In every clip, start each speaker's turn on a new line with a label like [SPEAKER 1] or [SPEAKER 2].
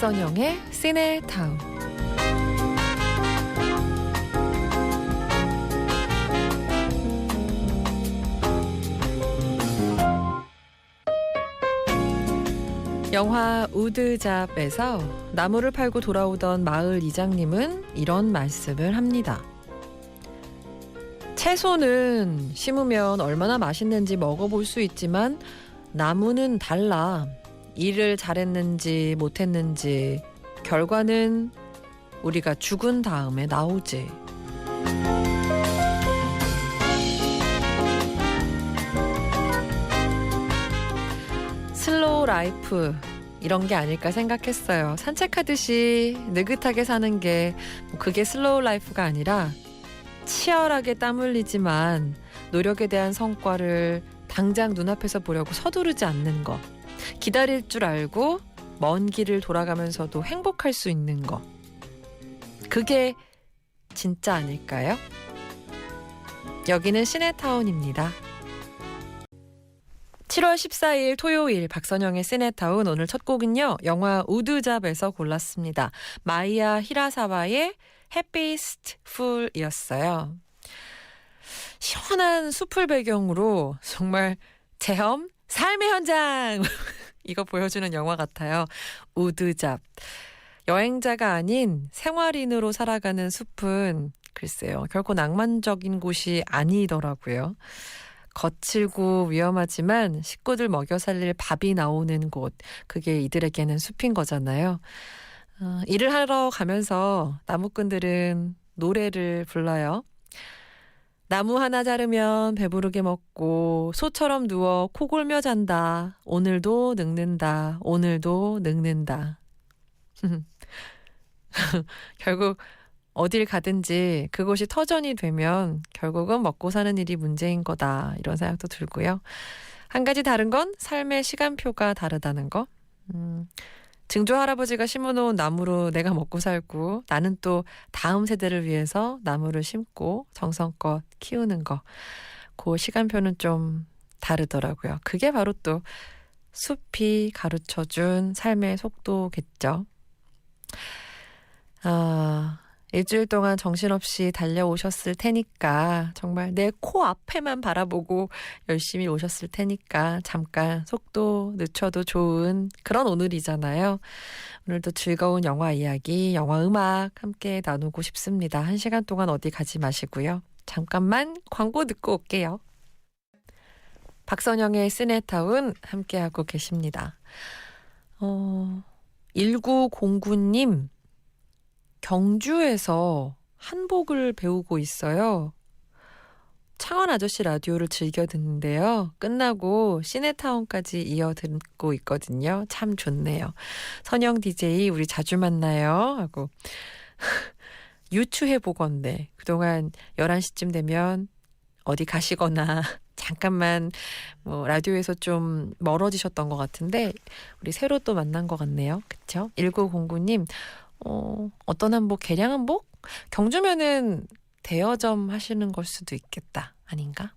[SPEAKER 1] 박선영의 시네타운. 영화 우드잡에서 나무를 팔고 돌아오던 마을 이장님은 이런 말씀을 합니다. 채소는 심으면 얼마나 맛있는지 먹어볼 수 있지만 나무는 달라. 일을 잘했는지 못했는지 결과는 우리가 죽은 다음에 나오지. 슬로우 라이프 이런 게 아닐까 생각했어요. 산책하듯이 느긋하게 사는 게 그게 슬로우 라이프가 아니라 치열하게 땀 흘리지만 노력에 대한 성과를 당장 눈앞에서 보려고 서두르지 않는 것. 기다릴 줄 알고 먼 길을 돌아가면서도 행복할 수 있는 것. 그게 진짜 아닐까요? 여기는 시네타운입니다. 7월 14일 토요일 박선영의 시네타운. 오늘 첫 곡은요. 영화 우드잡에서 골랐습니다. 마이야 히라사와의 해피스트 풀이었어요. 시원한 숲을 배경으로 정말 체험 삶의 현장 이거 보여주는 영화 같아요. 우드잡. 여행자가 아닌 생활인으로 살아가는 숲은 글쎄요. 결코 낭만적인 곳이 아니더라고요. 거칠고 위험하지만 식구들 먹여 살릴 밥이 나오는 곳. 그게 이들에게는 숲인 거잖아요. 일을 하러 가면서 나무꾼들은 노래를 불러요. 나무 하나 자르면 배부르게 먹고 소처럼 누워 코 골며 잔다. 오늘도 늙는다. 오늘도 늙는다. 결국 어딜 가든지 그곳이 터전이 되면 결국은 먹고 사는 일이 문제인 거다. 이런 생각도 들고요. 한 가지 다른 건 삶의 시간표가 다르다는 거. 증조 할아버지가 심어놓은 나무로 내가 먹고 살고 나는 또 다음 세대를 위해서 나무를 심고 정성껏 키우는 거. 그 시간표는 좀 다르더라고요. 그게 바로 또 숲이 가르쳐준 삶의 속도겠죠. 일주일 동안 정신없이 달려오셨을 테니까 정말 내 코 앞에만 바라보고 열심히 오셨을 테니까 잠깐 속도 늦춰도 좋은 그런 오늘이잖아요. 오늘도 즐거운 영화 이야기, 영화 음악 함께 나누고 싶습니다. 1시간 동안 어디 가지 마시고요. 잠깐만 광고 듣고 올게요. 박선영의 시네타운 함께하고 계십니다. 1909님 경주에서 한복을 배우고 있어요. 창원 아저씨 라디오를 즐겨 듣는데요. 끝나고 시네타운까지 이어 듣고 있거든요. 참 좋네요. 선영 DJ 우리 자주 만나요 하고 유추해보건데 그동안 11시쯤 되면 어디 가시거나 잠깐만 라디오에서 좀 멀어지셨던 것 같은데 우리 새로 또 만난 것 같네요. 그쵸? 1909님 어떤 한복? 개량 한복? 경주면은 대여점 하시는 걸 수도 있겠다. 아닌가?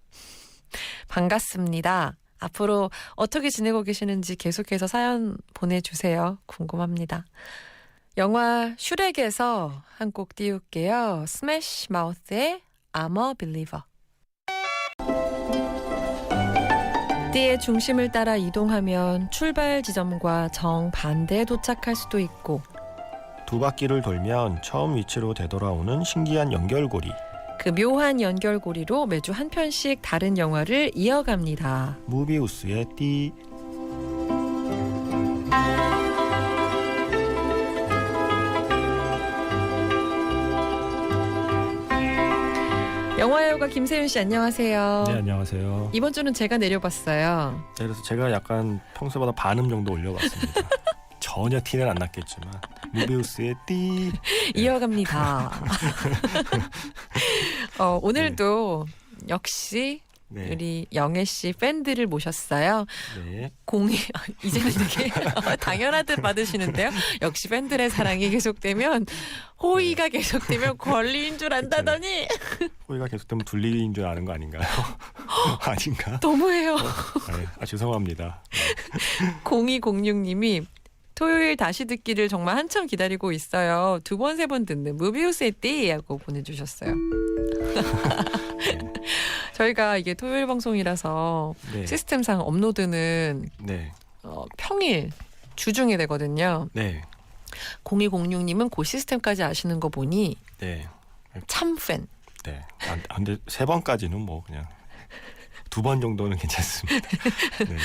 [SPEAKER 1] 반갑습니다. 앞으로 어떻게 지내고 계시는지 계속해서 사연 보내주세요. 궁금합니다. 영화 슈렉에서 한 곡 띄울게요. 스매시 마우스의 I'm a Believer. 띠의 중심을 따라 이동하면 출발 지점과 정반대에 도착할 수도 있고
[SPEAKER 2] 두 바퀴를 돌면 처음 위치로 되돌아오는 신기한 연결고리.
[SPEAKER 1] 그 묘한 연결고리로 매주 한 편씩 다른 영화를 이어갑니다.
[SPEAKER 2] 무비우스의 띠.
[SPEAKER 1] 영화예우가 김세윤 씨 안녕하세요.
[SPEAKER 2] 네, 안녕하세요.
[SPEAKER 1] 이번 주는 제가 내려봤어요.
[SPEAKER 2] 네, 그래서 제가 약간 평소보다 반음 정도 올려봤습니다. 전혀 티는 안 났겠지만 무비우스의 띠.
[SPEAKER 1] 이어갑니다. 오늘도 역시
[SPEAKER 2] 네.
[SPEAKER 1] 우리 영애 씨 팬들을 모셨어요.
[SPEAKER 2] 네.
[SPEAKER 1] 이제는 되게 당연하듯 받으시는데요. 역시 팬들의 사랑이 계속되면 호의가 계속되면 권리인 줄 안다더니
[SPEAKER 2] 호의가 계속되면 둘리인 줄 아는 거 아닌가요? 아닌가?
[SPEAKER 1] 너무해요.
[SPEAKER 2] 네. 죄송합니다.
[SPEAKER 1] 0206님이 토요일 다시 듣기를 정말 한참 기다리고 있어요. 2번, 3번 듣는 무비우스의 띠 하고 보내주셨어요.
[SPEAKER 2] 네.
[SPEAKER 1] 저희가 이게 토요일 방송이라서
[SPEAKER 2] 네.
[SPEAKER 1] 시스템상 업로드는
[SPEAKER 2] 네.
[SPEAKER 1] 평일 주중에 되거든요.
[SPEAKER 2] 네.
[SPEAKER 1] 0206님은 그 시스템까지 아시는 거 보니
[SPEAKER 2] 네.
[SPEAKER 1] 참 팬.
[SPEAKER 2] 네. 근데 3번까지는 뭐 그냥 2번 정도는 괜찮습니다. 네.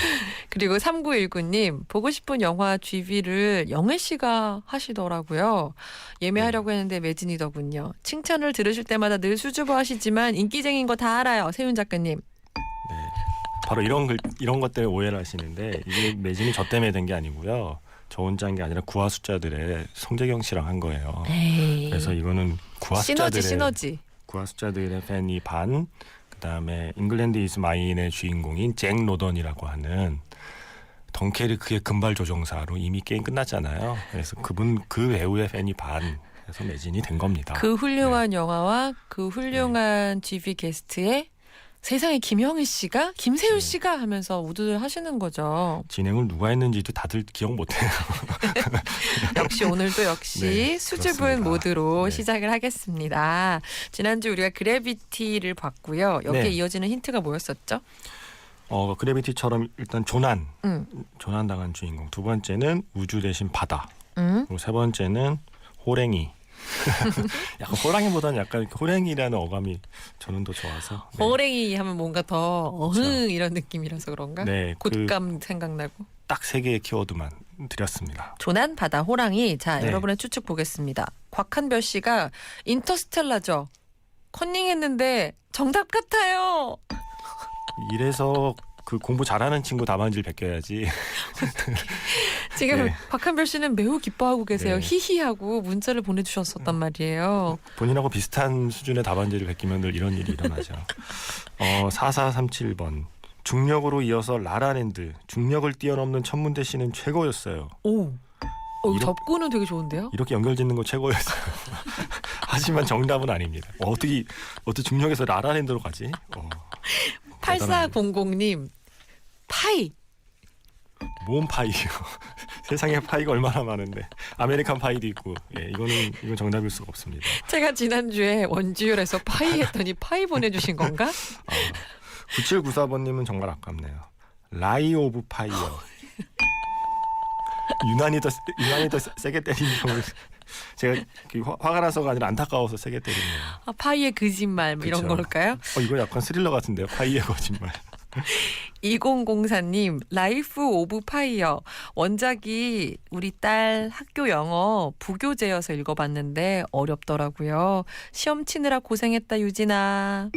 [SPEAKER 1] 그리고 3919님 보고 싶은 영화 GV를 영애 씨가 하시더라고요. 예매하려고 했는데 매진이더군요. 칭찬을 들으실 때마다 늘 수줍어하시지만 인기쟁인 거 다 알아요. 세윤 작가님.
[SPEAKER 2] 네. 바로 이런 것 때문에 오해를 하시는데 이게 매진이 저 때문에 된 게 아니고요. 저 혼자 한 게 아니라 구화 숫자들의 송재경 씨랑 한 거예요.
[SPEAKER 1] 에이.
[SPEAKER 2] 그래서 이거는 구화
[SPEAKER 1] 시너지.
[SPEAKER 2] 구화 숫자들의 팬이 반, 그다음에 잉글랜드 이즈 마인의 주인공인 잭 로던이라고 하는 덩케르크의 금발 조종사로 이미 게임 끝났잖아요. 그래서 그 배우의 팬이 반, 그래서 매진이 된 겁니다.
[SPEAKER 1] 그 훌륭한 영화와 그 훌륭한 GV 게스트에 세상에 김영희 씨가 김세윤 씨가 하면서 우두를 하시는 거죠.
[SPEAKER 2] 진행을 누가 했는지도 다들 기억 못해요.
[SPEAKER 1] 역시 오늘도 역시
[SPEAKER 2] 네,
[SPEAKER 1] 수줍은
[SPEAKER 2] 그렇습니다.
[SPEAKER 1] 모드로
[SPEAKER 2] 네.
[SPEAKER 1] 시작을 하겠습니다. 지난주 우리가 그래비티를 봤고요. 여기에
[SPEAKER 2] 네.
[SPEAKER 1] 이어지는 힌트가 뭐였었죠?
[SPEAKER 2] 그래비티처럼 일단 조난당한 주인공. 두 번째는 우주 대신 바다. 그리고 세 번째는 호랭이. 약간 호랑이보다는 약간 호랭이라는 어감이 저는 더 좋아서. 네.
[SPEAKER 1] 호랭이 하면 뭔가 더 어흥
[SPEAKER 2] 그렇죠.
[SPEAKER 1] 이런 느낌이라서 그런가?
[SPEAKER 2] 네,
[SPEAKER 1] 곶감 생각나고.
[SPEAKER 2] 딱 3개의 키워드만 드렸습니다.
[SPEAKER 1] 조난, 바다, 호랑이. 자,
[SPEAKER 2] 네.
[SPEAKER 1] 여러분의 추측 보겠습니다. 곽한별 씨가 인터스텔라죠. 컨닝했는데 정답 같아요.
[SPEAKER 2] 이래서 그 공부 잘하는 친구 답안지를 베껴야지.
[SPEAKER 1] 지금
[SPEAKER 2] 네.
[SPEAKER 1] 곽한별 씨는 매우 기뻐하고 계세요.
[SPEAKER 2] 네.
[SPEAKER 1] 히히하고 문자를 보내주셨었단 말이에요.
[SPEAKER 2] 본인하고 비슷한 수준의 답안지를 베끼면 늘 이런 일이 일어나죠. 4437번. 중력으로 이어서 라라랜드. 중력을 뛰어넘는 천문대 씨는 최고였어요.
[SPEAKER 1] 오,
[SPEAKER 2] 이렇게-
[SPEAKER 1] 접근은 되게 좋은데요?
[SPEAKER 2] 이렇게 연결짓는 거 최고였어요. 하지만 정답은 아닙니다. 어떻게 중력에서 라라랜드로 가지?
[SPEAKER 1] 8400님 파이.
[SPEAKER 2] 뭔 파이요? 세상에 파이가 얼마나 많은데 아메리칸 파이도 있고. 예, 이건 정답일 수가 없습니다.
[SPEAKER 1] 제가 지난주에 원주율에서 파이 했더니 파이 보내주신 건가?
[SPEAKER 2] 9794번님은 정말 아깝네요. 라이 오브 파이어. 유난히 더 세게 때리는 경우 제가 화가 나서가 아니라 안타까워서 세게 때리네요.
[SPEAKER 1] 파이의 거짓말 뭐 이런
[SPEAKER 2] 그쵸.
[SPEAKER 1] 걸까요?
[SPEAKER 2] 이거 약간 스릴러 같은데요. 파이의 거짓말.
[SPEAKER 1] 2004님 라이프 오브 파이어. 원작이 우리 딸 학교 영어 부교재여서 읽어봤는데 어렵더라고요. 시험 치느라 고생했다 유진아.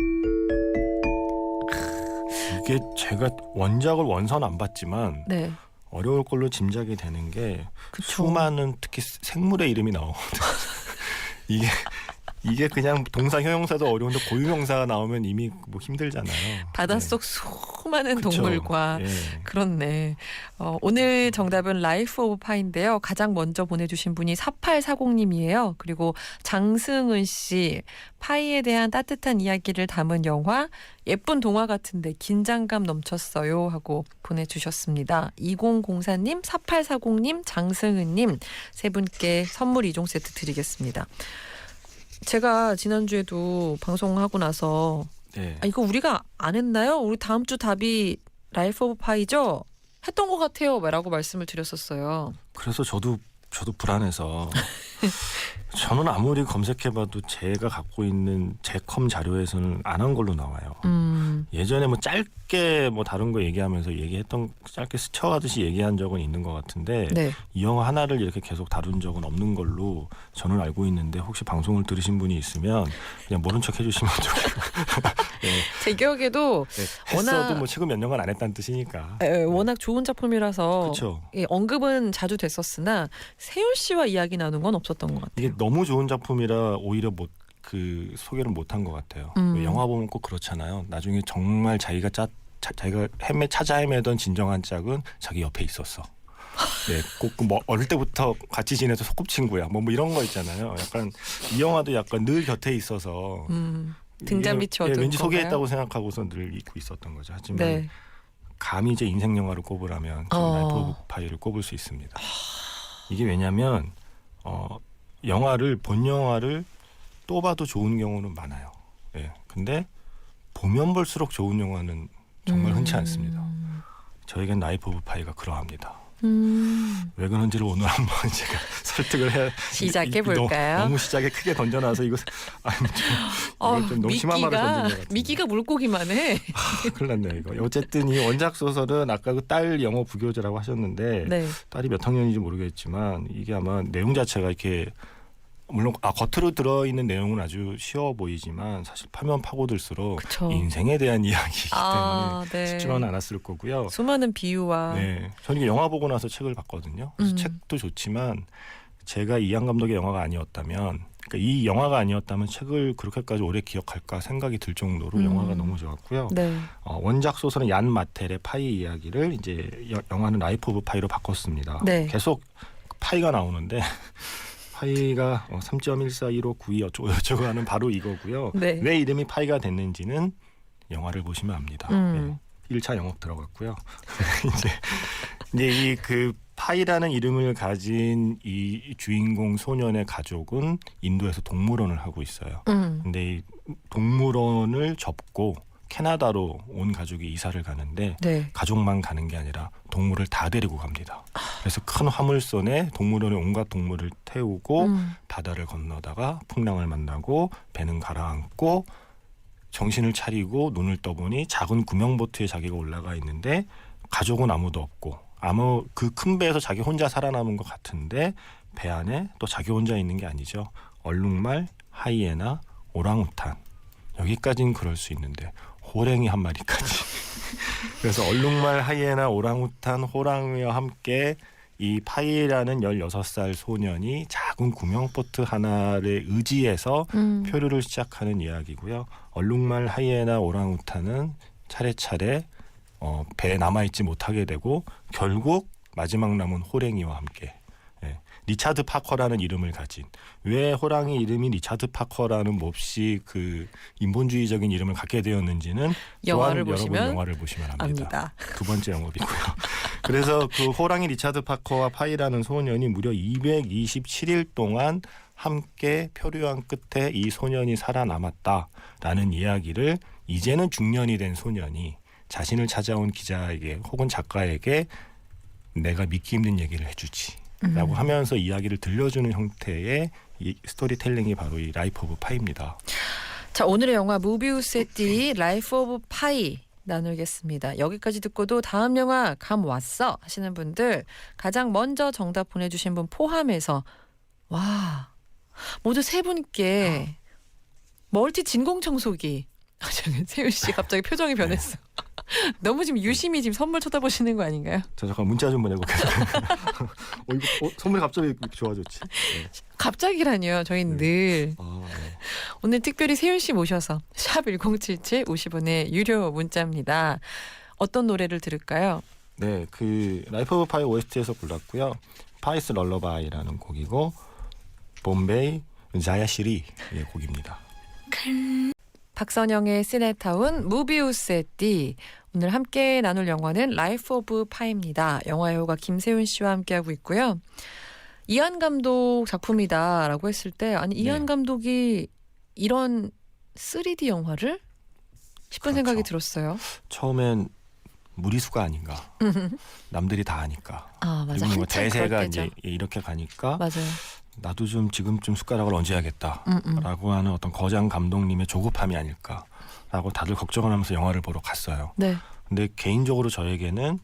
[SPEAKER 2] 이게 제가 원작을 원선 안 봤지만
[SPEAKER 1] 네,
[SPEAKER 2] 어려울 걸로 짐작이 되는 게
[SPEAKER 1] 그쵸.
[SPEAKER 2] 수많은 특히 생물의 이름이 나오거든요. 이게 그냥 동사 형용사도 어려운데 고유명사가 나오면 이미 뭐 힘들잖아요.
[SPEAKER 1] 바닷속 수많은
[SPEAKER 2] 그쵸.
[SPEAKER 1] 동물과
[SPEAKER 2] 예.
[SPEAKER 1] 그렇네. 오늘 정답은 라이프 오브 파인데요. 가장 먼저 보내주신 분이 4840님이에요. 그리고 장승은 씨, 파이에 대한 따뜻한 이야기를 담은 영화 예쁜 동화 같은데 긴장감 넘쳤어요 하고 보내주셨습니다. 2004님, 4840님, 장승은님 세 분께 선물 2종 세트 드리겠습니다. 제가 지난주에도 방송하고 나서
[SPEAKER 2] 네.
[SPEAKER 1] 이거 우리가 안 했나요? 우리 다음 주 답이 라이프 오브 파이죠? 했던 것 같아요. 라고 말씀을 드렸었어요.
[SPEAKER 2] 그래서 저도 불안해서 저는 아무리 검색해봐도 제가 갖고 있는 제컴 자료에서는 안 한 걸로 나와요. 예전에 뭐 짧게 뭐 다른 거 얘기하면서 얘기했던 짧게 스쳐가듯이 얘기한 적은 있는 것 같은데
[SPEAKER 1] 네.
[SPEAKER 2] 이 영화 하나를 이렇게 계속 다룬 적은 없는 걸로 저는 알고 있는데 혹시 방송을 들으신 분이 있으면 그냥 모른 척 해주시면 좋겠어요. 네,
[SPEAKER 1] 제 기억에도
[SPEAKER 2] 네, 했어도
[SPEAKER 1] 워낙-
[SPEAKER 2] 뭐 최근 몇 년간 안 했다는 뜻이니까.
[SPEAKER 1] 워낙 좋은 작품이라서
[SPEAKER 2] 그렇죠.
[SPEAKER 1] 언급은 자주 됐었으나 세윤 씨와 이야기 나눈 건 없었던 것 같아요.
[SPEAKER 2] 이게 너무 좋은 작품이라 오히려 소개를 못한 것 같아요. 영화 보면 꼭 그렇잖아요. 나중에 정말 자기가 찾아 헤매던 진정한 짝은 자기 옆에 있었어. 네, 꼭 뭐 어릴 때부터 같이 지내서 소꿉친구야. 뭐 이런 거 있잖아요. 약간 이 영화도 약간 늘 곁에 있어서
[SPEAKER 1] 등잔 밑이 어두운
[SPEAKER 2] 왠지
[SPEAKER 1] 건가요?
[SPEAKER 2] 소개했다고 생각하고서 늘 잊고 있었던 거죠. 하지만
[SPEAKER 1] 네.
[SPEAKER 2] 감히 이제 인생 영화를 꼽으라면 저는 라이프 오브 파이를 꼽을 수 있습니다. 이게 왜냐하면 영화를 본 영화를 또 봐도 좋은 경우는 많아요. 예. 근데 보면 볼수록 좋은 영화는 정말 흔치 않습니다. 저에겐 라이프 오브 파이가 그러합니다. 왜 그런지를 오늘 한번 제가 설득을 해
[SPEAKER 1] 시작해 볼까요?
[SPEAKER 2] 너무 시작에 크게 던져놔서 이거 좀 너무 심한 말을 던진 것 같아요.
[SPEAKER 1] 미끼가 물고기만 해.
[SPEAKER 2] 큰일 났네요 이거. 어쨌든 이 원작 소설은 아까 그 딸 영어 부교재라고 하셨는데
[SPEAKER 1] 네.
[SPEAKER 2] 딸이 몇 학년인지 모르겠지만 이게 아마 내용 자체가 이렇게 물론 겉으로 들어있는 내용은 아주 쉬워 보이지만 사실 파면 파고들수록
[SPEAKER 1] 그쵸.
[SPEAKER 2] 인생에 대한 이야기이기 때문에
[SPEAKER 1] 네.
[SPEAKER 2] 쉽지만은 않았을 거고요.
[SPEAKER 1] 수많은 비유와
[SPEAKER 2] 네, 저는 이게 영화 보고 나서 책을 봤거든요. 그래서 책도 좋지만 제가 이안 감독의 영화가 아니었다면, 그러니까 이 영화가 아니었다면 책을 그렇게까지 오래 기억할까 생각이 들 정도로 영화가 너무 좋았고요.
[SPEAKER 1] 네.
[SPEAKER 2] 원작 소설은 얀 마텔의 파이 이야기를 이제 영화는 라이프 오브 파이로 바꿨습니다.
[SPEAKER 1] 네.
[SPEAKER 2] 계속 파이가 나오는데 파이가 3.141592 어쩌고 하는 바로 이거고요.
[SPEAKER 1] 네.
[SPEAKER 2] 왜 이름이 파이가 됐는지는 영화를 보시면 압니다. 네. 1차 영업 들어갔고요. 이제 이 그 파이라는 이름을 가진 이 주인공 소년의 가족은 인도에서 동물원을 하고 있어요. 근데 이 동물원을 접고 캐나다로 온 가족이 이사를 가는데
[SPEAKER 1] 네.
[SPEAKER 2] 가족만 가는 게 아니라 동물을 다 데리고 갑니다. 그래서 큰 화물선에 동물원의 온갖 동물을 태우고 바다를 건너다가 풍랑을 만나고 배는 가라앉고 정신을 차리고 눈을 떠보니 작은 구명보트에 자기가 올라가 있는데 가족은 아무도 없고 그 큰 배에서 자기 혼자 살아남은 것 같은데 배 안에 또 자기 혼자 있는 게 아니죠. 얼룩말, 하이에나, 오랑우탄 여기까지는 그럴 수 있는데 호랭이 한 마리까지. 그래서 얼룩말, 하이에나, 오랑우탄, 호랑이와 함께 이 파이라는 16살 소년이 작은 구명보트 하나를 의지해서 표류를 시작하는 이야기고요. 얼룩말, 하이에나, 오랑우탄은 차례차례 배에 남아있지 못하게 되고 결국 마지막 남은 호랭이와 함께 리차드 파커라는 이름을 가진, 왜 호랑이 이름이 리차드 파커라는 몹시 그 인본주의적인 이름을 갖게 되었는지는
[SPEAKER 1] 영화를
[SPEAKER 2] 또한
[SPEAKER 1] 보시면
[SPEAKER 2] 여러분 영화를 보시면 압니다. 두 번째 영업이고요. 그래서 그 호랑이 리차드 파커와 파이라는 소년이 무려 227일 동안 함께 표류한 끝에 이 소년이 살아남았다라는 이야기를 이제는 중년이 된 소년이 자신을 찾아온 기자에게 혹은 작가에게 내가 믿기 힘든 얘기를 해주지 라고 하면서 이야기를 들려주는 형태의 이 스토리텔링이 바로 이 라이프 오브 파이입니다.
[SPEAKER 1] 자, 오늘의 영화 무비우스의 띠 라이프 오브 파이 나누겠습니다. 여기까지 듣고도 다음 영화 감 왔어 하시는 분들 가장 먼저 정답 보내주신 분 포함해서 와 모두 세 분께 멀티 진공청소기. 세윤 씨 갑자기 표정이 변했어. 너무 지금 유심히 지금 선물 쳐다보시는 거 아닌가요?
[SPEAKER 2] 저 잠깐 문자 좀 보내고 이거 선물이 갑자기 좋아졌지. 네.
[SPEAKER 1] 갑자기라니요. 저희는 늘
[SPEAKER 2] 네.
[SPEAKER 1] 오늘 특별히 세윤 씨 모셔서 샵 1077 50원의 유료 문자입니다. 어떤 노래를 들을까요?
[SPEAKER 2] 네, 그 라이프 오브 파이 OST에서 골랐고요. 파이스 럴러바이라는 곡이고 봄베이 자야시리의 곡입니다.
[SPEAKER 1] 박선영의 시네타운, 무비우스의 띠. 오늘 함께 나눌 영화는 라이프 오브 파이입니다. 영화배우가 김세윤 씨와 함께하고 있고요. 이안 감독 작품이다라고 했을 때 아니 이안 감독이 이런 3D 영화를? 싶은
[SPEAKER 2] 그렇죠.
[SPEAKER 1] 생각이 들었어요.
[SPEAKER 2] 처음엔 무리수가 아닌가. 남들이 다 하니까.
[SPEAKER 1] 아 맞아.
[SPEAKER 2] 그리고 뭐
[SPEAKER 1] 한참
[SPEAKER 2] 대세가
[SPEAKER 1] 그럴 때죠.
[SPEAKER 2] 이제 이렇게 가니까
[SPEAKER 1] 맞아요.
[SPEAKER 2] 나도 좀 지금쯤 숟가락을 얹어야겠다라고 하는 어떤 거장 감독님의 조급함이 아닐까라고 다들 걱정을 하면서 영화를 보러 갔어요.
[SPEAKER 1] 네.
[SPEAKER 2] 근데 개인적으로 저에게는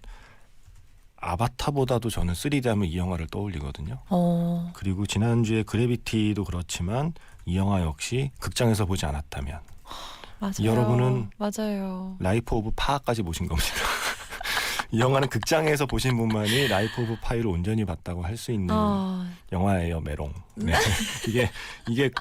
[SPEAKER 2] 아바타보다도 저는 3D 하면 이 영화를 떠올리거든요. 그리고 지난주에 그래비티도 그렇지만 이 영화 역시 극장에서 보지 않았다면
[SPEAKER 1] 맞아요.
[SPEAKER 2] 여러분은
[SPEAKER 1] 맞아요.
[SPEAKER 2] 라이프 오브 파까지 보신 겁니다. 이 영화는 극장에서 보신 분만이 라이프 오브 파이를 온전히 봤다고 할 수 있는 영화예요, 메롱. 네. 이게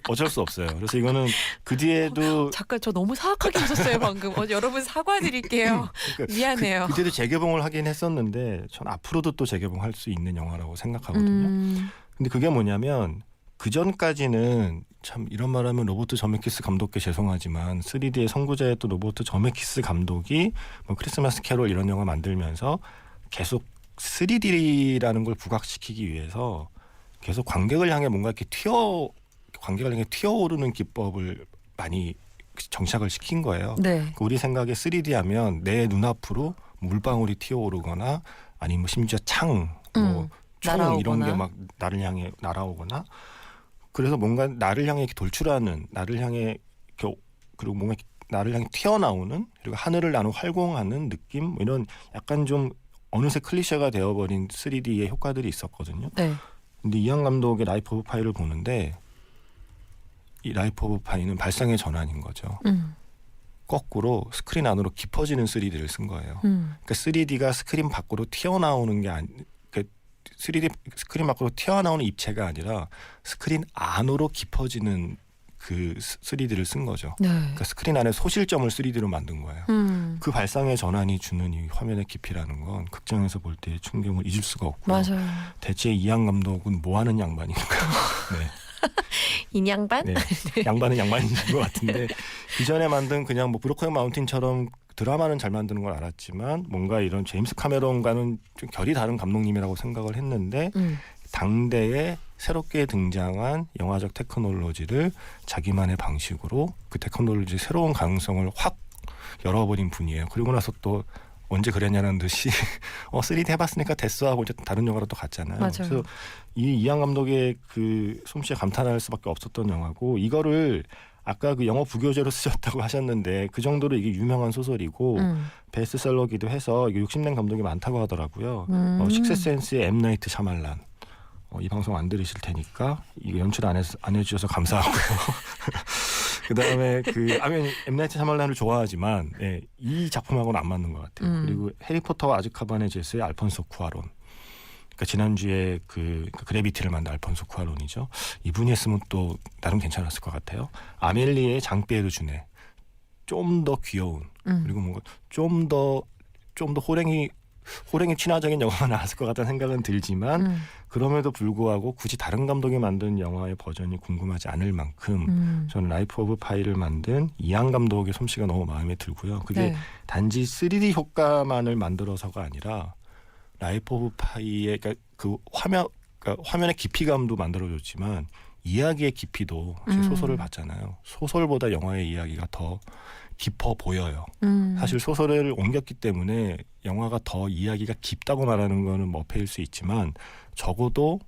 [SPEAKER 2] 어쩔 수 없어요. 그래서 이거는 그 뒤에도
[SPEAKER 1] 잠깐 저 너무 사악하게 웃었어요 방금. 여러분 사과드릴게요.
[SPEAKER 2] 그러니까
[SPEAKER 1] 미안해요.
[SPEAKER 2] 그때도 재개봉을 하긴 했었는데 전 앞으로도 또 재개봉할 수 있는 영화라고 생각하거든요. 근데 그게 뭐냐면 그 전까지는 참 이런 말하면 로버트 저메키스 감독께 죄송하지만 3D의 선구자였던 로버트 저메키스 감독이 뭐 크리스마스 캐롤 이런 영화 만들면서 계속 3D라는 걸 부각시키기 위해서 계속 관객을 향해 뭔가 이렇게 관객을 향해 튀어오르는 기법을 많이 정착을 시킨 거예요.
[SPEAKER 1] 네.
[SPEAKER 2] 우리 생각에 3D 하면 내 눈앞으로 물방울이 튀어오르거나 아니면 뭐 심지어 총 이런 게 막 나를 향해 날아오거나 그래서 뭔가 나를 향해 이렇게 돌출하는 나를 향해 그리고 뭔가 나를 향해 튀어나오는 그리고 하늘을 나는 활공하는 느낌 뭐 이런 약간 좀 어느새 클리셰가 되어버린 3D의 효과들이 있었거든요.
[SPEAKER 1] 네.
[SPEAKER 2] 근데 이안 감독의 라이프 오브 파이를 보는데 이 라이프 오브 파이는 발상의 전환인 거죠. 거꾸로 스크린 안으로 깊어지는 3D를 쓴 거예요. 그러니까 3D가 스크린 밖으로 튀어나오는 게 3D 스크린 밖으로 튀어나오는 입체가 아니라 스크린 안으로 깊어지는 그 3D를 쓴 거죠.
[SPEAKER 1] 네.
[SPEAKER 2] 그러니까 스크린 안에 소실점을 3D로 만든 거예요. 그 발상의 전환이 주는 이 화면의 깊이라는 건 극장에서 볼 때의 충격을 잊을 수가 없고요.
[SPEAKER 1] 맞아요.
[SPEAKER 2] 대체 이안 감독은 뭐 하는 양반인가? 네.
[SPEAKER 1] 인양반?
[SPEAKER 2] 네. 양반은 양반인 것 같은데 이전에 만든 그냥 뭐 브로커 마운틴처럼 드라마는 잘 만드는 걸 알았지만 뭔가 이런 제임스 카메론과는 좀 결이 다른 감독님이라고 생각을 했는데 당대에 새롭게 등장한 영화적 테크놀로지를 자기만의 방식으로 그 테크놀로지의 새로운 가능성을 확 열어버린 분이에요. 그리고 나서 또 언제 그랬냐는 듯이 3D 해봤으니까 됐어 하고 이제 다른 영화로 또 갔잖아요.
[SPEAKER 1] 맞아요.
[SPEAKER 2] 그래서 이안 감독의 그 솜씨에 감탄할 수밖에 없었던 영화고 이거를 아까 그 영어 부교재로 쓰셨다고 하셨는데 그 정도로 이게 유명한 소설이고 베스트셀러기도 해서 이게 욕심낸 감독이 많다고 하더라고요. 식스센스의 M 나이트 샤말란. 이 방송 안 들으실 테니까 이거 연출 안 해주셔서 감사하고요. 그다음에 M 나이트 샤말란을 좋아하지만 이 작품하고는 안 맞는 것 같아요. 그리고 해리포터와 아즈카반의 제스의 알폰소 쿠아론. 그러니까 지난주에 그래비티를 만든 알폰소 쿠아론이죠. 이분이 했으면 또 나름 괜찮았을 것 같아요. 아멜리의 장비에도 주네. 좀 더 귀여운 그리고 뭔가 좀 더 호랭이 친화적인 영화가 나왔을 것 같다는 생각은 들지만 그럼에도 불구하고 굳이 다른 감독이 만든 영화의 버전이 궁금하지 않을 만큼 저는 라이프 오브 파이를 만든 이안 감독의 솜씨가 너무 마음에 들고요. 그게
[SPEAKER 1] 네.
[SPEAKER 2] 단지 3D 효과만을 만들어서가 아니라 라이프 오브 파이의 그 화면의 깊이감도 만들어줬지만 이야기의 깊이도 소설을 봤잖아요. 소설보다 영화의 이야기가 더 깊어 보여요. 사실 소설을 옮겼기 때문에 영화가 더 이야기가 깊다고 말하는 거는 머페일 수 있지만 적어도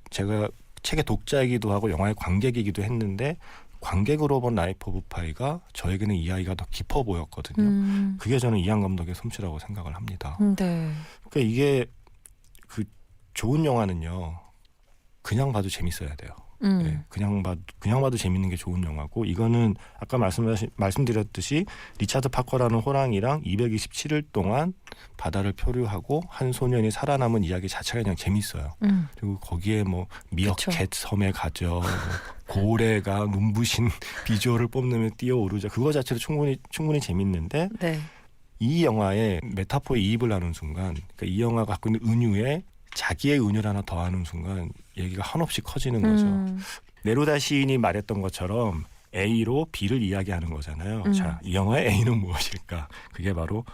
[SPEAKER 2] 제가 책의 독자이기도 하고 영화의 관객이기도 했는데 관객으로 본 라이프 오브 파이가 저에게는 이야기가 더 깊어 보였거든요. 그게 저는 이안 감독의 솜씨라고 생각을 합니다.
[SPEAKER 1] 네.
[SPEAKER 2] 그러니까 이게 좋은 영화는요. 그냥 봐도 재밌어야 돼요. 네, 그냥 봐도 재밌는 게 좋은 영화고 이거는 아까 말씀드렸듯이 리차드 파커라는 호랑이랑 227일 동안 바다를 표류하고 한 소년이 살아남은 이야기 자체가 그냥 재밌어요. 그리고 거기에 뭐 미어캣 섬에 가죠. 고래가 눈부신 비주얼을 뽐내며 뛰어오르죠. 그거 자체도 충분히 재밌는데
[SPEAKER 1] 네.
[SPEAKER 2] 이 영화에 메타포에 이입을 하는 순간 그러니까 이 영화가 갖고 있는 은유에 자기의 은유를 하나 더하는 순간 얘기가 한없이 커지는 거죠. 네루다 시인이 말했던 것처럼 A로 B를 이야기하는 거잖아요. 자, 이 영화의 A는 무엇일까? 그게 바로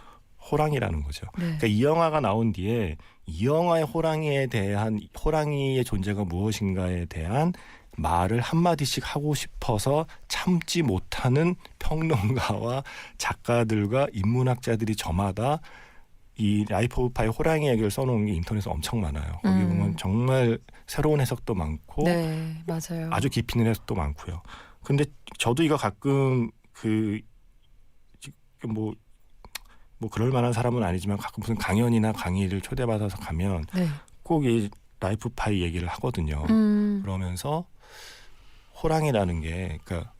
[SPEAKER 2] 호랑이라는 거죠. 네. 그러니까 이 영화가 나온 뒤에 이 영화의 호랑이의 존재가 무엇인가에 대한 말을 한마디씩 하고 싶어서 참지 못하는 평론가와 작가들과 인문학자들이 저마다 이 라이프 오브 파이 호랑이 얘기를 써놓은 게 인터넷에 엄청 많아요. 거기 보면 정말 새로운 해석도 많고
[SPEAKER 1] 네, 맞아요.
[SPEAKER 2] 아주 깊이 있는 해석도 많고요. 근데 저도 이거 가끔 뭐 그럴 만한 사람은 아니지만 가끔 무슨 강연이나 강의를 초대받아서 가면
[SPEAKER 1] 네.
[SPEAKER 2] 꼭 이 라이프 파이 얘기를 하거든요. 그러면서 호랑이라는 게 그러니까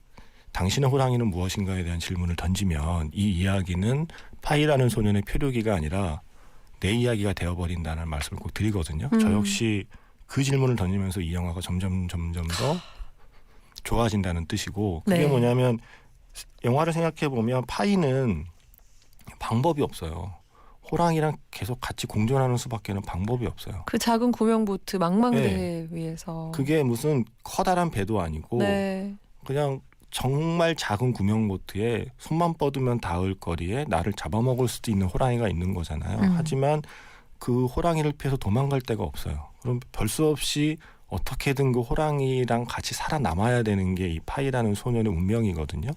[SPEAKER 2] 당신의 호랑이는 무엇인가에 대한 질문을 던지면 이 이야기는 파이라는 소년의 표류기가 아니라 내 이야기가 되어버린다는 말씀을 꼭 드리거든요. 저 역시 그 질문을 던지면서 이 영화가 점점 더 좋아진다는 뜻이고 그게
[SPEAKER 1] 네.
[SPEAKER 2] 뭐냐면 영화를 생각해보면 파이는 방법이 없어요. 호랑이랑 계속 같이 공존하는 수밖에는 방법이 없어요.
[SPEAKER 1] 그 작은 구명보트 망망대해 위에서
[SPEAKER 2] 그게 무슨 커다란 배도 아니고
[SPEAKER 1] 네.
[SPEAKER 2] 그냥 정말 작은 구명보트에 손만 뻗으면 닿을 거리에 나를 잡아먹을 수도 있는 호랑이가 있는 거잖아요. 하지만 그 호랑이를 피해서 도망갈 데가 없어요. 그럼 별 수 없이 어떻게든 그 호랑이랑 같이 살아남아야 되는 게 이 파이라는 소년의 운명이거든요.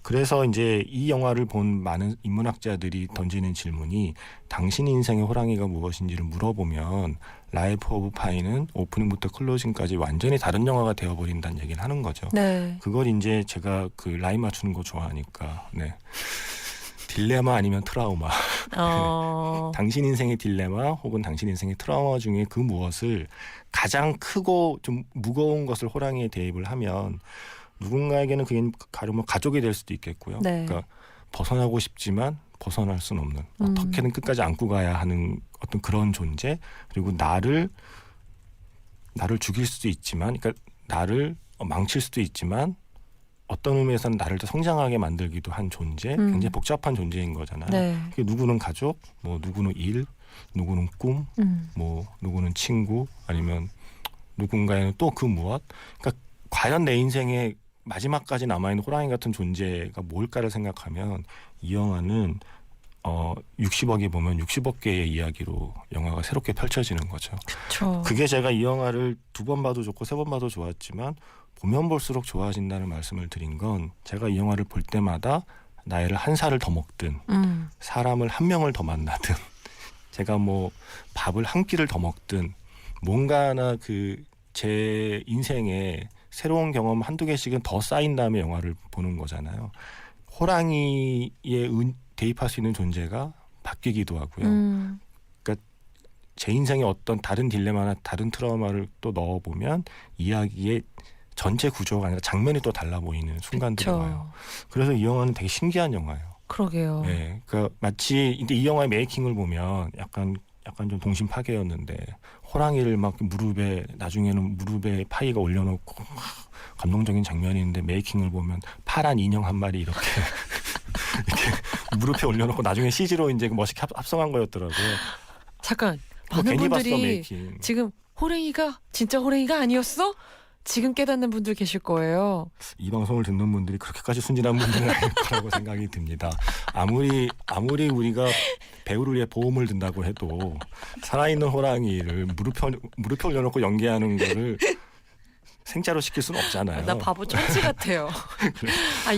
[SPEAKER 2] 그래서 이제 이 영화를 본 많은 인문학자들이 던지는 질문이 당신 인생의 호랑이가 무엇인지를 물어보면 라이프 오브 파이는 오프닝부터 클로징까지 완전히 다른 영화가 되어버린다는 얘기를 하는 거죠.
[SPEAKER 1] 네.
[SPEAKER 2] 그걸 이제 제가 그 라인 맞추는 거 좋아하니까 네. 딜레마 아니면 트라우마. 당신 인생의 딜레마 혹은 당신 인생의 트라우마 중에 그 무엇을 가장 크고 좀 무거운 것을 호랑이에 대입을 하면 누군가에게는 그게 가령 가족이 될 수도 있겠고요.
[SPEAKER 1] 네.
[SPEAKER 2] 그러니까 벗어나고 싶지만 벗어날 수는 없는 어떻게든 끝까지 안고 가야 하는 어떤 그런 존재 그리고 나를 죽일 수도 있지만 그러니까 나를 망칠 수도 있지만 어떤 의미에서는 나를 더 성장하게 만들기도 한 존재 굉장히 복잡한 존재인 거잖아요.
[SPEAKER 1] 네.
[SPEAKER 2] 누구는 가족 뭐 누구는 일 누구는 꿈 뭐 누구는 친구 아니면 누군가에는 또 그 무엇 그러니까 과연 내 인생에 마지막까지 남아있는 호랑이 같은 존재가 뭘까를 생각하면 이 영화는 60억이 보면 60억 개의 이야기로 영화가 새롭게 펼쳐지는 거죠.
[SPEAKER 1] 그쵸.
[SPEAKER 2] 그게 제가 이 영화를 2번 봐도 좋고 3번 봐도 좋았지만 보면 볼수록 좋아진다는 말씀을 드린 건 제가 이 영화를 볼 때마다 나이를 한 살을 더 먹든 사람을 한 명을 더 만나든 제가 뭐 밥을 한 끼를 더 먹든 뭔가 하나 그 제 인생에 새로운 경험 한두 개씩은 더 쌓인 다음에 영화를 보는 거잖아요. 호랑이에 대입할 수 있는 존재가 바뀌기도 하고요. 그러니까 제 인생에 어떤 다른 딜레마나 다른 트라우마를 또 넣어보면 이야기의 전체 구조가 아니라 장면이 또 달라 보이는 순간들이
[SPEAKER 1] 그쵸.
[SPEAKER 2] 와요. 그래서 이 영화는 되게 신기한 영화예요.
[SPEAKER 1] 그러게요.
[SPEAKER 2] 네, 그러니까 마치 근데 이 영화의 메이킹을 보면 약간 좀 동심 파괴였는데 호랑이를 막 무릎에 나중에는 무릎에 파이가 올려놓고 감동적인 장면이 있는데 메이킹을 보면 파란 인형 한 마리 이렇게 무릎에 올려놓고 나중에 CG로 이제 멋있게 합성한 거였더라고요.
[SPEAKER 1] 잠깐
[SPEAKER 2] 그거
[SPEAKER 1] 많은
[SPEAKER 2] 괜히 봤어
[SPEAKER 1] 분들이
[SPEAKER 2] 메이킹.
[SPEAKER 1] 지금 호랭이가 진짜 호랭이가 아니었어? 지금 깨닫는 분들 계실 거예요.
[SPEAKER 2] 이 방송을 듣는 분들이 그렇게까지 순진한 분들은 아닐 거라고 생각이 듭니다. 아무리 우리가 배우를 위해 보험을 든다고 해도 살아있는 호랑이를 무릎에 올려놓고 연기하는 거를 생짜로 시킬 수는 없잖아요.
[SPEAKER 1] 나 바보 쫀지 같아요.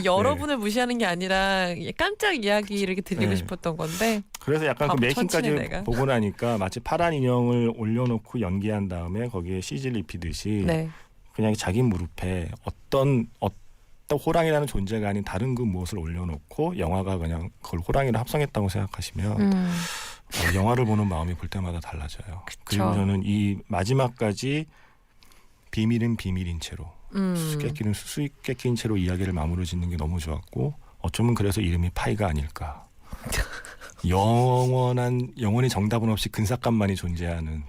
[SPEAKER 1] 여러분을 무시하는 게 아니라 깜짝 이야기 이렇게 드리고 싶었던 건데.
[SPEAKER 2] 그래서 약간 그
[SPEAKER 1] 바보
[SPEAKER 2] 메이킹까지
[SPEAKER 1] 천치네, 내가.
[SPEAKER 2] 보고 나니까 마치 파란 인형을 올려놓고 연기한 다음에 거기에 CG를 입히듯이
[SPEAKER 1] 네.
[SPEAKER 2] 그냥 자기 무릎에 어떤 호랑이라는 존재가 아닌 다른 그 무엇을 올려놓고 영화가 그냥 그걸 호랑이를 합성했다고 생각하시면 영화를 보는 마음이 볼 때마다 달라져요.
[SPEAKER 1] 그쵸.
[SPEAKER 2] 그리고 저는 이 마지막까지 비밀은 비밀인 채로 수수께끼는 수수께끼인 채로 이야기를 마무리 짓는 게 너무 좋았고 어쩌면 그래서 이름이 파이가 아닐까. 영원히 정답은 없이 근사감만이 존재하는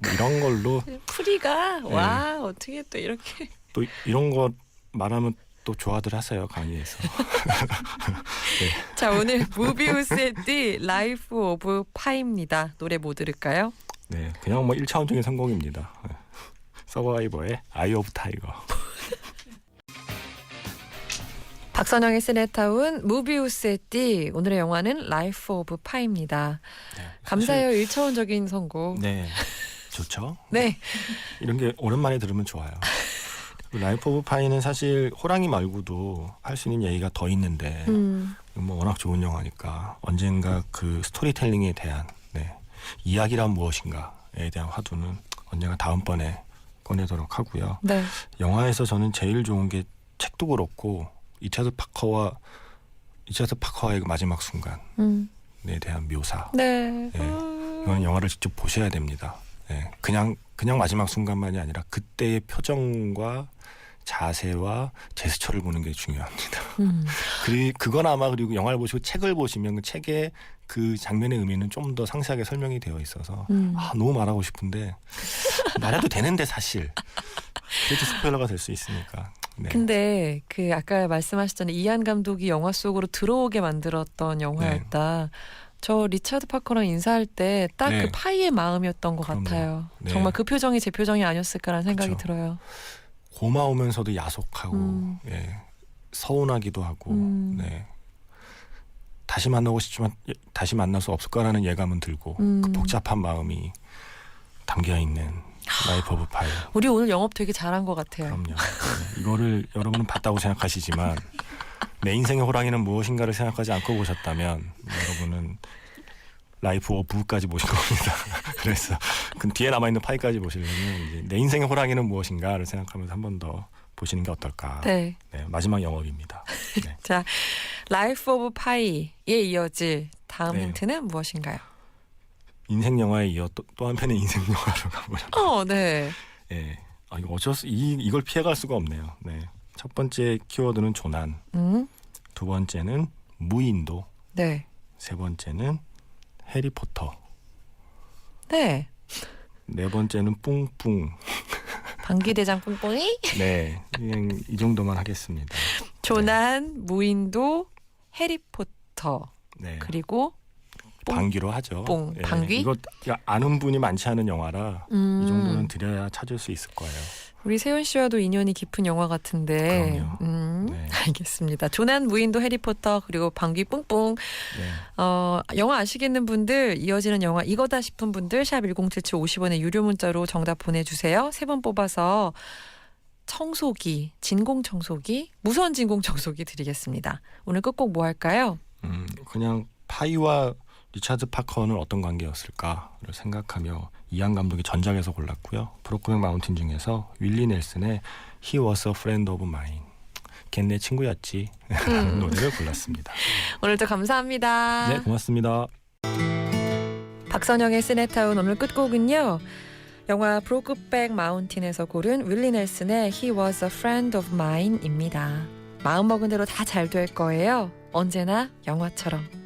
[SPEAKER 2] 뭐 이런 걸로
[SPEAKER 1] 풀이가 와 어떻게 또 이렇게
[SPEAKER 2] 또 이런 거 말하면 또 좋아들 하세요 강의에서.
[SPEAKER 1] 자 오늘 무비우스의 띠 라이프 오브 파이입니다. 노래 뭐 들을까요?
[SPEAKER 2] 네, 그냥 뭐 1차원적인 성공입니다. 서바이버의 아이 오브 타이거.
[SPEAKER 1] 박선영의 시네타운 무비우스의 띠 오늘의 영화는 라이프 오브 파이입니다.
[SPEAKER 2] 네,
[SPEAKER 1] 감사해요. 1차원적인 선곡.
[SPEAKER 2] 네, 좋죠.
[SPEAKER 1] 네.
[SPEAKER 2] 이런 게 오랜만에 들으면 좋아요. 라이프 오브 파이는 사실 호랑이 말고도 할 수 있는 얘기가 더 있는데 뭐 워낙 좋은 영화니까 언젠가 그 스토리텔링에 대한 이야기란 무엇인가에 대한 화두는 언젠가 다음번에 꺼내도록 하고요.
[SPEAKER 1] 네.
[SPEAKER 2] 영화에서 저는 제일 좋은 게 책도 그렇고 리차드 파커와의 그 마지막 순간에 대한 묘사.
[SPEAKER 1] 네.
[SPEAKER 2] 이건 영화를 직접 보셔야 됩니다. 네. 그냥 마지막 순간만이 아니라 그때의 표정과 자세와 제스처를 보는 게 중요합니다. 그건 아마 그리고 영화를 보시고 책을 보시면 그 책의 그 장면의 의미는 좀 더 상세하게 설명이 되어 있어서 너무 말하고 싶은데 말해도 되는데 사실 그래도 스포일러가 될 수 있으니까. 네.
[SPEAKER 1] 근데 그 아까 말씀하셨잖아요. 이안 감독이 영화 속으로 들어오게 만들었던 영화였다. 저 리차드 파커랑 인사할 때 딱 그 파이의 마음이었던 것
[SPEAKER 2] 그럼요.
[SPEAKER 1] 같아요.
[SPEAKER 2] 네.
[SPEAKER 1] 정말 그 표정이 제 표정이 아니었을까라는 생각이
[SPEAKER 2] 그쵸.
[SPEAKER 1] 들어요.
[SPEAKER 2] 고마우면서도 야속하고 서운하기도 하고 다시 만나고 싶지만 다시 만날 수 없을 거라는 예감은 들고 그 복잡한 마음이 담겨있는 라이프 오브 파이.
[SPEAKER 1] 우리 오늘 영업 되게 잘한 것 같아요.
[SPEAKER 2] 그럼요. 네, 이거를 여러분은 봤다고 생각하시지만 내 인생의 호랑이는 무엇인가를 생각하지 않고 보셨다면 여러분은 라이프 오브까지 보신 겁니다. 그래서 그 뒤에 남아있는 파이까지 보시려면 이제 내 인생의 호랑이는 무엇인가를 생각하면서 한 번 더 보시는 게 어떨까.
[SPEAKER 1] 네.
[SPEAKER 2] 네, 마지막 영업입니다. 네.
[SPEAKER 1] 자, 라이프 오브 파이에 이어질 다음
[SPEAKER 2] 네.
[SPEAKER 1] 힌트는 무엇인가요?
[SPEAKER 2] 인생 영화에 이어 또 한편의 인생 영화로 가보려고.
[SPEAKER 1] 네.
[SPEAKER 2] 네. 이거 어쩔 수 이걸 피해갈 수가 없네요. 네. 첫 번째 키워드는 조난. 두 번째는 무인도.
[SPEAKER 1] 네.
[SPEAKER 2] 세 번째는 해리포터.
[SPEAKER 1] 네.
[SPEAKER 2] 네 번째는 뿡뿡.
[SPEAKER 1] 방귀대장 뿡뿡이.
[SPEAKER 2] 네, 그냥 이 정도만 하겠습니다.
[SPEAKER 1] 조난, 무인도, 해리포터.
[SPEAKER 2] 네,
[SPEAKER 1] 그리고 뽕.
[SPEAKER 2] 방귀로 하죠.
[SPEAKER 1] 뽕.
[SPEAKER 2] 네,
[SPEAKER 1] 방귀?
[SPEAKER 2] 이거 아는 분이 많지 않은 영화라 이 정도는 드려야 찾을 수 있을 거예요.
[SPEAKER 1] 우리 세훈 씨와도 인연이 깊은 영화 같은데.
[SPEAKER 2] 그럼요. 네.
[SPEAKER 1] 알겠습니다. 조난, 무인도, 해리포터 그리고 방귀 뿡뿡.
[SPEAKER 2] 네.
[SPEAKER 1] 영화 아시겠는 분들, 이어지는 영화 이거다 싶은 분들 샵 1077 50원의 유료 문자로 정답 보내주세요. 3번 뽑아서 청소기, 진공청소기, 무선 진공청소기 드리겠습니다. 오늘 끝곡 뭐 할까요?
[SPEAKER 2] 그냥 파이와 리차드 파커는 어떤 관계였을까를 생각하며 이안 감독이 전작에서 골랐고요. 브로크백 마운틴 중에서 윌리 넬슨의 He was a friend of mine. 걘 내 친구였지 라는 노래를 골랐습니다.
[SPEAKER 1] 오늘도 감사합니다.
[SPEAKER 2] 네, 고맙습니다.
[SPEAKER 1] 박선영의 시네타운 오늘 끝곡은요. 영화 브로크백 마운틴에서 고른 윌리 넬슨의 He was a friend of mine입니다. 마음먹은 대로 다 잘 될 거예요. 언제나 영화처럼.